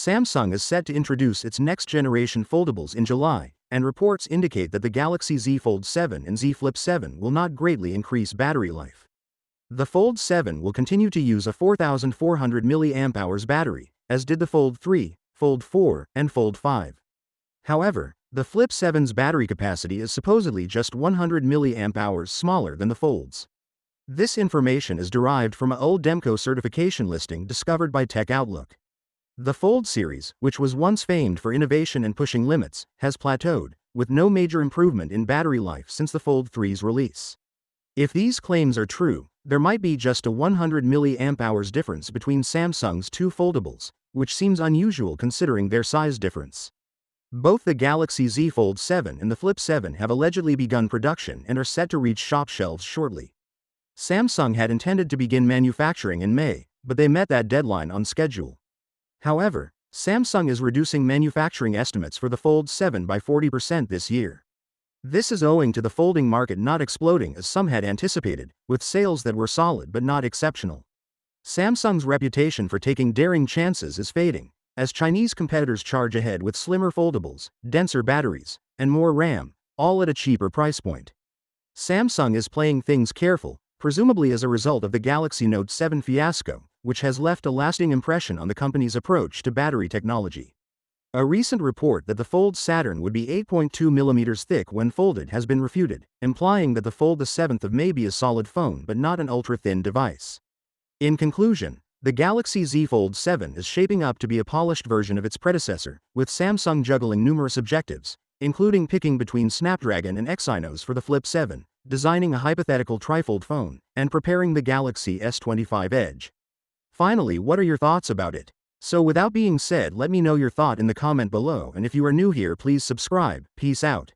Samsung is set to introduce its next-generation foldables in July, and reports indicate that the Galaxy Z Fold 7 and Z Flip 7 will not greatly increase battery life. The Fold 7 will continue to use a 4,400 mAh battery, as did the Fold 3, Fold 4, and Fold 5. However, the Flip 7's battery capacity is supposedly just 100 mAh smaller than the Fold's. This information is derived from a UL-DEMCO certification listing discovered by Tech Outlook. The Fold series, which was once famed for innovation and pushing limits, has plateaued, with no major improvement in battery life since the Fold 3's release. If these claims are true, there might be just a 100 mAh difference between Samsung's two foldables, which seems unusual considering their size difference. Both the Galaxy Z Fold 7 and the Flip 7 have allegedly begun production and are set to reach shop shelves shortly. Samsung had intended to begin manufacturing in May, but they met that deadline on schedule. However, Samsung is reducing manufacturing estimates for the Fold 7 by 40% this year. This is owing to the folding market not exploding as some had anticipated, with sales that were solid but not exceptional. Samsung's reputation for taking daring chances is fading, as Chinese competitors charge ahead with slimmer foldables, denser batteries, and more RAM, all at a cheaper price point. Samsung is playing things careful, presumably as a result of the Galaxy Note 7 fiasco, which has left a lasting impression on the company's approach to battery technology. A recent report that the Fold Saturn would be 8.2 mm thick when folded has been refuted, implying that the Fold 7 may be a solid phone but not an ultra-thin device. In conclusion, the Galaxy Z Fold 7 is shaping up to be a polished version of its predecessor, with Samsung juggling numerous objectives, including picking between Snapdragon and Exynos for the Flip 7, designing a hypothetical trifold phone, and preparing the Galaxy S25 Edge. Finally, what are your thoughts about it? So without being said, let me know your thought in the comment below, and if you are new here, please subscribe. Peace out.